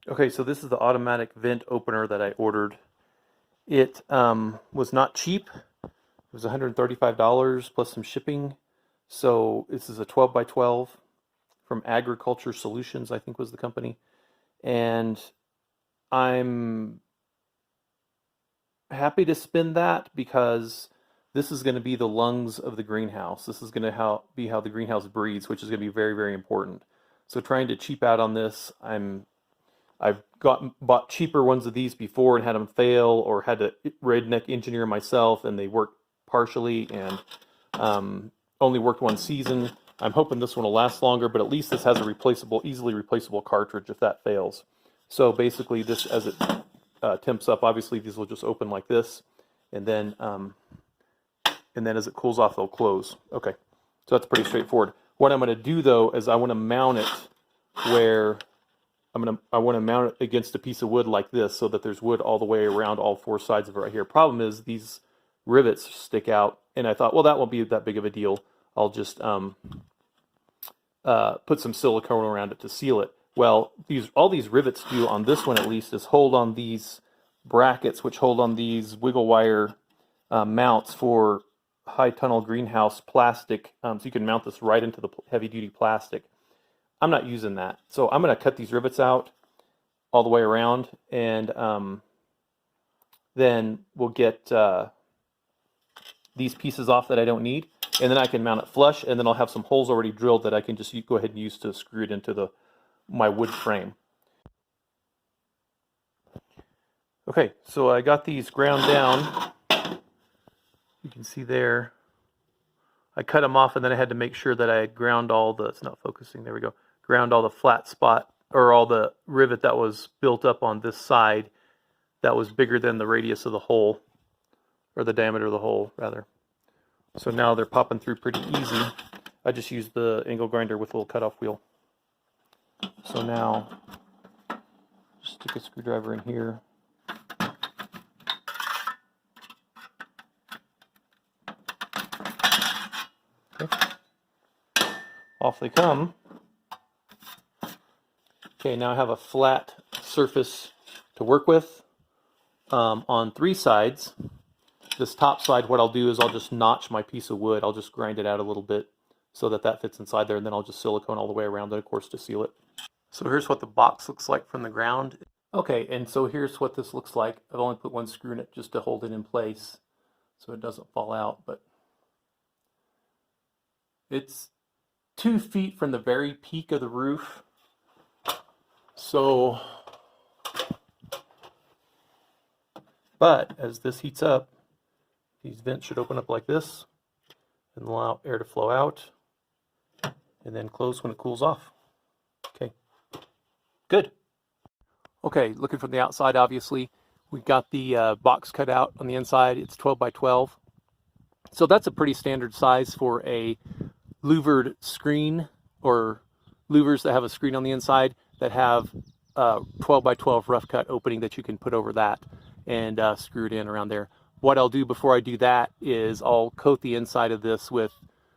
Okay, so this is the automatic vent opener that I ordered. It was not cheap. It was $135 plus some shipping. So this is a 12 by 12 from Agriculture Solutions, I think was the company. And I'm happy to spend that because this is going to be the lungs of the greenhouse. This is going to be how the greenhouse breathes, which is going to be very, very important. So trying to cheap out on this, I've bought cheaper ones of these before and had them fail, or had to redneck engineer myself, and they worked partially and only worked one season. I'm hoping this one will last longer, but at least this has a replaceable, easily replaceable cartridge if that fails. So basically, this as it temps up, obviously these will just open like this, and then as it cools off, they'll close. Okay, so that's pretty straightforward. What I'm going to do though is I want to mount it where I want to mount it against a piece of wood like this, so that there's wood all the way around all four sides of it right here. Problem is these rivets stick out, and I thought, well, that won't be that big of a deal. I'll just put some silicone around it to seal it. Well, all these rivets do on this one at least is hold on these brackets, which hold on these wiggle wire mounts for high tunnel greenhouse plastic, so you can mount this right into the heavy duty plastic. I'm not using that, so I'm going to cut these rivets out all the way around, and then we'll get these pieces off that I don't need, and then I can mount it flush, and then I'll have some holes already drilled that I can just go ahead and use to screw it into my wood frame. Okay, so I got these ground down. You can see there. I cut them off, and then I had to make sure that I had ground all the, it's not focusing, there we go, ground all the flat spot, or all the rivet that was built up on this side that was bigger than the radius of the hole, or the diameter of the hole, rather. So now they're popping through pretty easy. I just used the angle grinder with a little cutoff wheel. So now, just stick a screwdriver in here. Okay. Off they come. Okay, now I have a flat surface to work with on three sides. This top side, what I'll do is I'll just notch my piece of wood. I'll just grind it out a little bit so that that fits inside there, and then I'll just silicone all the way around it, of course, to seal it. So here's what the box looks like from the ground. Okay, and so here's what this looks like. I've only put one screw in it just to hold it in place so it doesn't fall out, but it's 2 feet from the very peak of the roof. So, but as this heats up, these vents should open up like this and allow air to flow out, and then close when it cools off. Okay, good. Okay, looking from the outside, obviously, we've got the box cut out on the inside. It's 12 by 12. So that's a pretty standard size for a louvered screen, or louvers that have a screen on the inside that have 12 by 12 rough cut opening that you can put over that and screw it in around there. What I'll do before I do that is I'll coat the inside of this with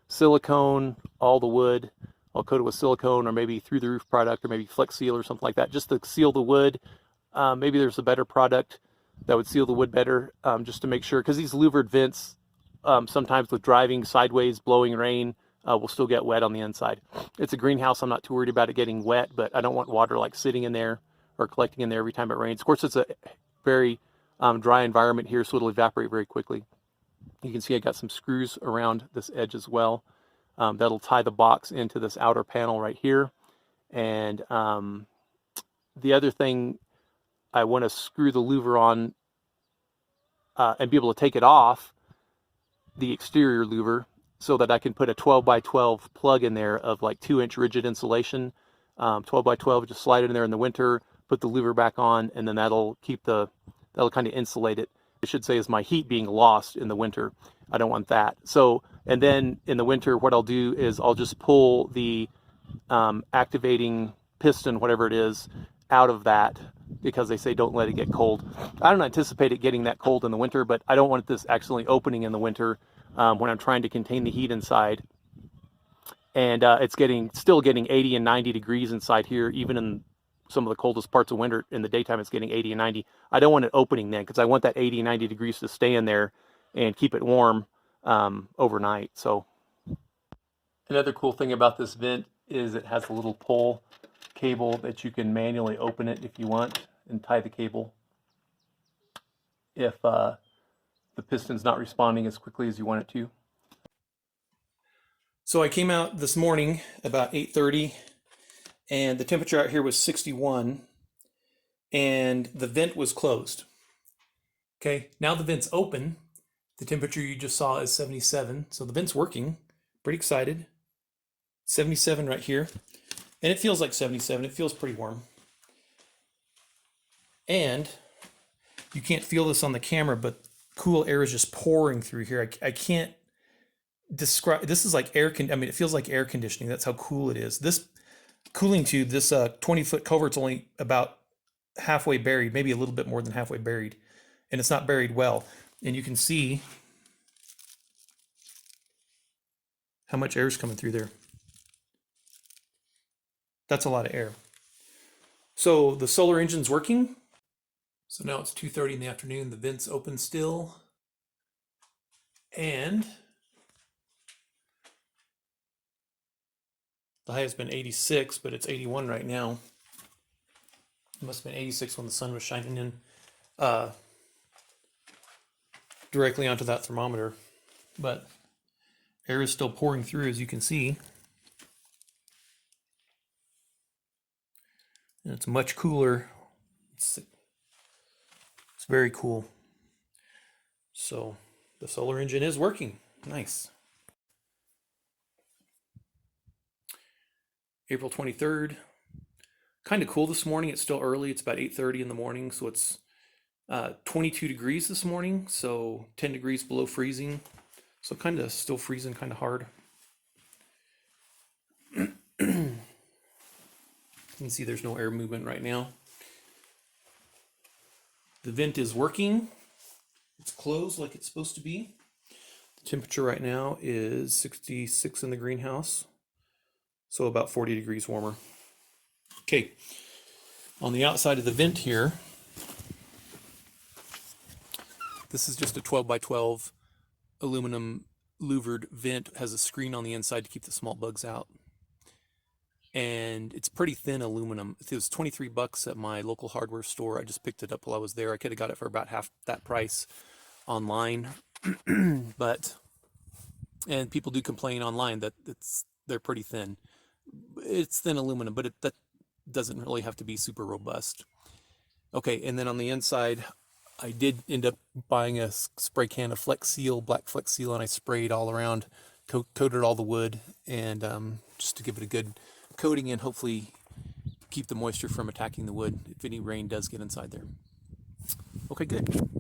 silicone, all the wood. I'll coat it with silicone, or maybe through the roof product, or maybe Flex Seal or something like that, just to seal the wood. Maybe there's a better product that would seal the wood better, just to make sure, because these louvered vents, sometimes with driving sideways, blowing rain, will still get wet on the inside. It's a greenhouse, I'm not too worried about it getting wet, but I don't want water like sitting in there or collecting in there every time it rains. Of course, it's a very dry environment here, so it'll evaporate very quickly. You can see I got some screws around this edge as well. That'll tie the box into this outer panel right here. And the other thing, I want to screw the louver on and be able to take it off, the exterior louver, so that I can put a 12 by 12 plug in there of like 2-inch rigid insulation. 12 by 12, just slide it in there in the winter, put the louver back on, and then that'll kind of insulate it. I should say is my heat being lost in the winter. I don't want that. So, and then in the winter, what I'll do is I'll just pull the activating piston, whatever it is, out of that, because they say don't let it get cold. I don't anticipate it getting that cold in the winter, but I don't want this accidentally opening in the winter when I'm trying to contain the heat inside. And it's still getting 80 and 90 degrees inside here, even in some of the coldest parts of winter, in the daytime it's getting 80 and 90. I don't want it opening then, because I want that 80, 90 degrees to stay in there and keep it warm overnight. So another cool thing about this vent is it has a little pull cable that you can manually open it if you want and tie the cable if the piston's not responding as quickly as you want it to. So I came out this morning about 8:30 and the temperature out here was 61 and the vent was closed. Okay, now the vent's open. The temperature you just saw is 77, so the vent's working. Pretty excited. 77 right here, and it feels like 77. It feels pretty warm. And you can't feel this on the camera, but cool air is just pouring through here. I can't describe. This is like air. I mean, it feels like air conditioning. That's how cool it is. This cooling tube, this 20-foot culvert's only about halfway buried, maybe a little bit more than halfway buried, and it's not buried well. And you can see how much air is coming through there. That's a lot of air. So the solar engine's working. So now it's 2:30 in the afternoon. The vent's open still. And the high has been 86, but it's 81 right now. It must have been 86 when the sun was shining in directly onto that thermometer. But air is still pouring through, as you can see. And it's much cooler. It's very cool. So the solar engine is working. Nice. April 23rd. Kind of cool this morning. It's still early. It's about 8:30 in the morning. So it's 22 degrees this morning. So 10 degrees below freezing. So kind of still freezing kind of hard. You can see there's no air movement right now. The vent is working. It's closed like it's supposed to be. The temperature right now is 66 in the greenhouse, so about 40 degrees warmer. Okay, on the outside of the vent here, this is just a 12 by 12 aluminum louvered vent. It has a screen on the inside to keep the small bugs out. And it's pretty thin aluminum. It was $23 at my local hardware store. I just picked it up while I was there. I could have got it for about half that price online. And people do complain online that they're pretty thin. It's thin aluminum, but that doesn't really have to be super robust. Okay, and then on the inside, I did end up buying a spray can of Flex Seal, black Flex Seal, and I sprayed all around, coated all the wood, and just to give it a good coating and hopefully keep the moisture from attacking the wood if any rain does get inside there. Okay, good.